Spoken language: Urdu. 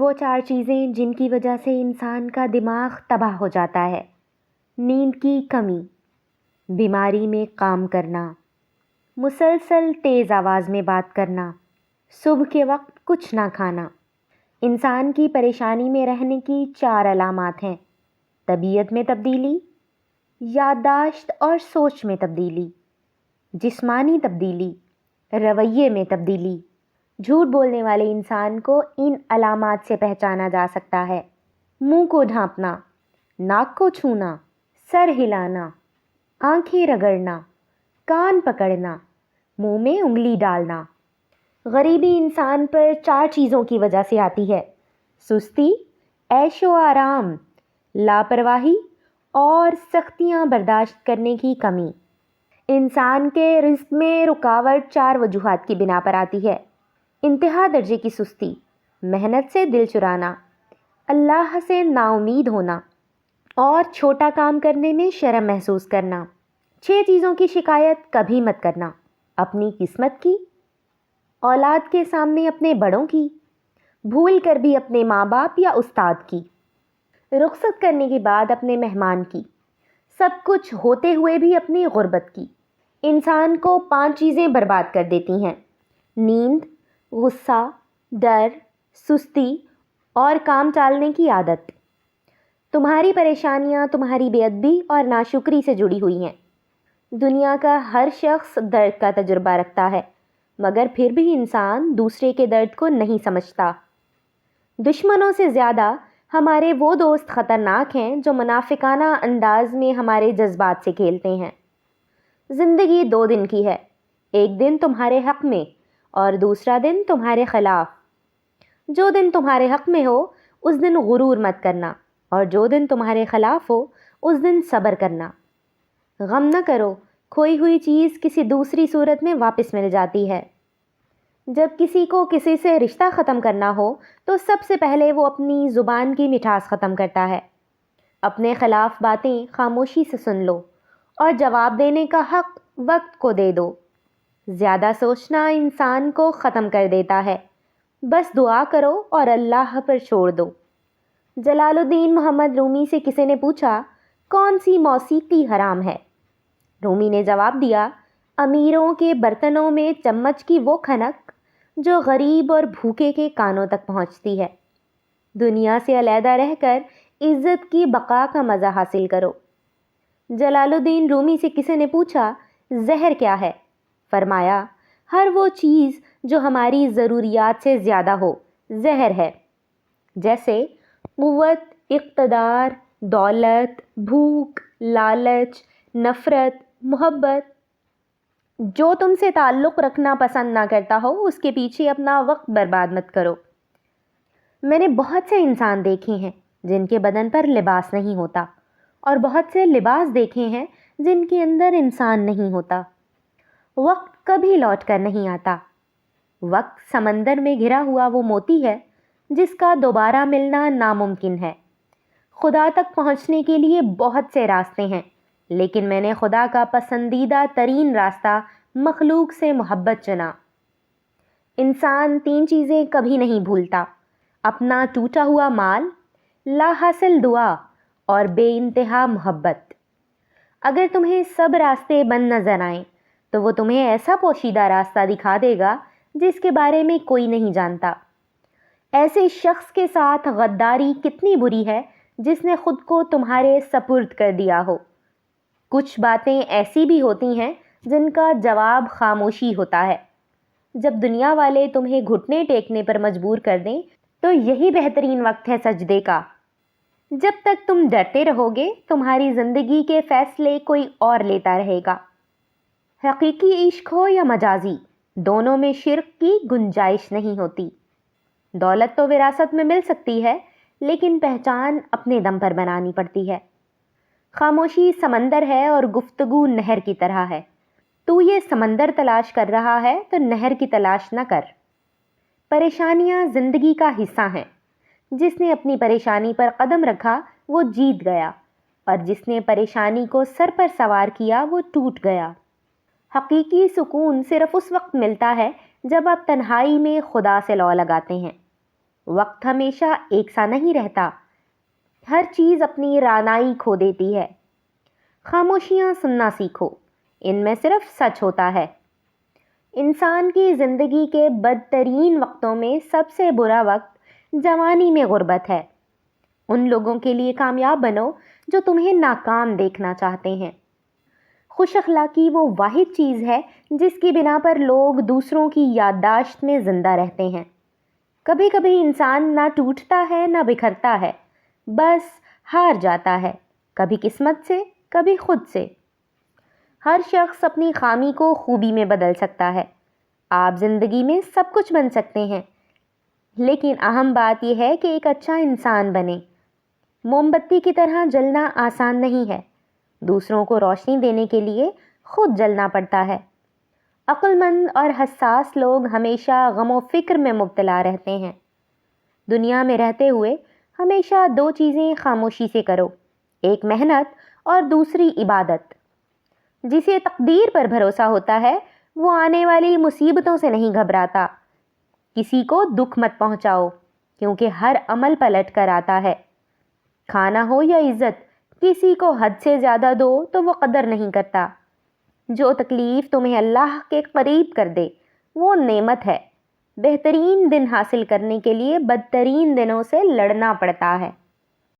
وہ 4 چیزیں جن کی وجہ سے انسان کا دماغ تباہ ہو جاتا ہے: نیند کی کمی، بیماری میں کام کرنا، مسلسل تیز آواز میں بات کرنا، صبح کے وقت کچھ نہ کھانا۔ انسان کی پریشانی میں رہنے کی 4 علامات ہیں: طبیعت میں تبدیلی، یادداشت اور سوچ میں تبدیلی، جسمانی تبدیلی، رویے میں تبدیلی۔ جھوٹ بولنے والے انسان کو ان علامات سے پہچانا جا سکتا ہے: منہ کو ڈھانپنا، ناک کو چھونا، سر ہلانا، آنکھیں رگڑنا، کان پکڑنا، منہ میں انگلی ڈالنا۔ غریبی انسان پر 4 چیزوں کی وجہ سے آتی ہے: سستی، عیش و آرام، لاپرواہی اور سختیاں برداشت کرنے کی کمی۔ انسان کے رزق میں رکاوٹ 4 وجوہات کی بنا پر آتی ہے: انتہا درجے کی سستی، محنت سے دل چرانا، اللہ سے نا امید ہونا اور چھوٹا کام کرنے میں شرم محسوس کرنا۔ 6 چیزوں کی شکایت کبھی مت کرنا: اپنی قسمت کی، اولاد کے سامنے اپنے بڑوں کی، بھول کر بھی اپنے ماں باپ یا استاد کی، رخصت کرنے کے بعد اپنے مہمان کی، سب کچھ ہوتے ہوئے بھی اپنی غربت کی۔ انسان کو 5 چیزیں برباد کر دیتی ہیں: نیند، غصہ، ڈر، سستی اور کام ٹالنے کی عادت۔ تمہاری پریشانیاں تمہاری بے ادبی اور ناشکری سے جڑی ہوئی ہیں۔ دنیا کا ہر شخص درد کا تجربہ رکھتا ہے، مگر پھر بھی انسان دوسرے کے درد کو نہیں سمجھتا۔ دشمنوں سے زیادہ ہمارے وہ دوست خطرناک ہیں جو منافقانہ انداز میں ہمارے جذبات سے کھیلتے ہیں۔ زندگی 2 دن کی ہے، ایک دن تمہارے حق میں اور دوسرا دن تمہارے خلاف۔ جو دن تمہارے حق میں ہو اس دن غرور مت کرنا، اور جو دن تمہارے خلاف ہو اس دن صبر کرنا۔ غم نہ کرو، کھوئی ہوئی چیز کسی دوسری صورت میں واپس مل جاتی ہے۔ جب کسی کو کسی سے رشتہ ختم کرنا ہو تو سب سے پہلے وہ اپنی زبان کی مٹھاس ختم کرتا ہے۔ اپنے خلاف باتیں خاموشی سے سن لو اور جواب دینے کا حق وقت کو دے دو۔ زیادہ سوچنا انسان کو ختم کر دیتا ہے، بس دعا کرو اور اللہ پر چھوڑ دو۔ جلال الدین محمد رومی سے کسی نے پوچھا، کون سی موسیقی حرام ہے؟ رومی نے جواب دیا، امیروں کے برتنوں میں چمچ کی وہ کھنک جو غریب اور بھوکے کے کانوں تک پہنچتی ہے۔ دنیا سے علیحدہ رہ کر عزت کی بقا کا مزہ حاصل کرو۔ جلال الدین رومی سے کسی نے پوچھا، زہر کیا ہے؟ فرمایا، ہر وہ چیز جو ہماری ضروریات سے زیادہ ہو زہر ہے، جیسے قوت، اقتدار، دولت، بھوک، لالچ، نفرت، محبت۔ جو تم سے تعلق رکھنا پسند نہ کرتا ہو اس کے پیچھے اپنا وقت برباد مت کرو۔ میں نے بہت سے انسان دیکھے ہیں جن کے بدن پر لباس نہیں ہوتا، اور بہت سے لباس دیکھے ہیں جن کے اندر انسان نہیں ہوتا۔ وقت کبھی لوٹ کر نہیں آتا۔ وقت سمندر میں گھرا ہوا وہ موتی ہے جس کا دوبارہ ملنا ناممکن ہے۔ خدا تک پہنچنے کے لیے بہت سے راستے ہیں، لیکن میں نے خدا کا پسندیدہ ترین راستہ مخلوق سے محبت چنا۔ انسان 3 چیزیں کبھی نہیں بھولتا: اپنا ٹوٹا ہوا مال، لا حاصل دعا اور بے انتہا محبت۔ اگر تمہیں سب راستے بند نظر آئیں تو وہ تمہیں ایسا پوشیدہ راستہ دکھا دے گا جس کے بارے میں کوئی نہیں جانتا۔ ایسے شخص کے ساتھ غداری کتنی بری ہے جس نے خود کو تمہارے سپرد کر دیا ہو۔ کچھ باتیں ایسی بھی ہوتی ہیں جن کا جواب خاموشی ہوتا ہے۔ جب دنیا والے تمہیں گھٹنے ٹیکنے پر مجبور کر دیں تو یہی بہترین وقت ہے سجدے کا۔ جب تک تم ڈرتے رہو گے تمہاری زندگی کے فیصلے کوئی اور لیتا رہے گا۔ حقیقی عشق ہو یا مجازی، دونوں میں شرک کی گنجائش نہیں ہوتی۔ دولت تو وراثت میں مل سکتی ہے، لیکن پہچان اپنے دم پر بنانی پڑتی ہے۔ خاموشی سمندر ہے اور گفتگو نہر کی طرح ہے۔ تو یہ سمندر تلاش کر رہا ہے تو نہر کی تلاش نہ کر۔ پریشانیاں زندگی کا حصہ ہیں۔ جس نے اپنی پریشانی پر قدم رکھا وہ جیت گیا، اور جس نے پریشانی کو سر پر سوار کیا وہ ٹوٹ گیا۔ حقیقی سکون صرف اس وقت ملتا ہے جب آپ تنہائی میں خدا سے لو لگاتے ہیں۔ وقت ہمیشہ ایک سا نہیں رہتا، ہر چیز اپنی رانائی کھو دیتی ہے۔ خاموشیاں سننا سیکھو، ان میں صرف سچ ہوتا ہے۔ انسان کی زندگی کے بدترین وقتوں میں سب سے برا وقت جوانی میں غربت ہے۔ ان لوگوں کے لیے کامیاب بنو جو تمہیں ناکام دیکھنا چاہتے ہیں۔ خوش اخلاقی وہ واحد چیز ہے جس کی بنا پر لوگ دوسروں کی یادداشت میں زندہ رہتے ہیں۔ کبھی کبھی انسان نہ ٹوٹتا ہے نہ بکھرتا ہے، بس ہار جاتا ہے، کبھی قسمت سے کبھی خود سے۔ ہر شخص اپنی خامی کو خوبی میں بدل سکتا ہے۔ آپ زندگی میں سب کچھ بن سکتے ہیں، لیکن اہم بات یہ ہے کہ ایک اچھا انسان بنیں۔ موم بتی کی طرح جلنا آسان نہیں ہے، دوسروں کو روشنی دینے کے لیے خود جلنا پڑتا ہے۔ عقل مند اور حساس لوگ ہمیشہ غم و فکر میں مبتلا رہتے ہیں۔ دنیا میں رہتے ہوئے ہمیشہ دو چیزیں خاموشی سے کرو، ایک محنت اور دوسری عبادت۔ جسے تقدیر پر بھروسہ ہوتا ہے وہ آنے والی مصیبتوں سے نہیں گھبراتا۔ کسی کو دکھ مت پہنچاؤ، کیونکہ ہر عمل پلٹ کر آتا ہے۔ کھانا ہو یا عزت، کسی کو حد سے زیادہ دو تو وہ قدر نہیں کرتا۔ جو تکلیف تمہیں اللہ کے قریب کر دے وہ نعمت ہے۔ بہترین دن حاصل کرنے کے لیے بدترین دنوں سے لڑنا پڑتا ہے۔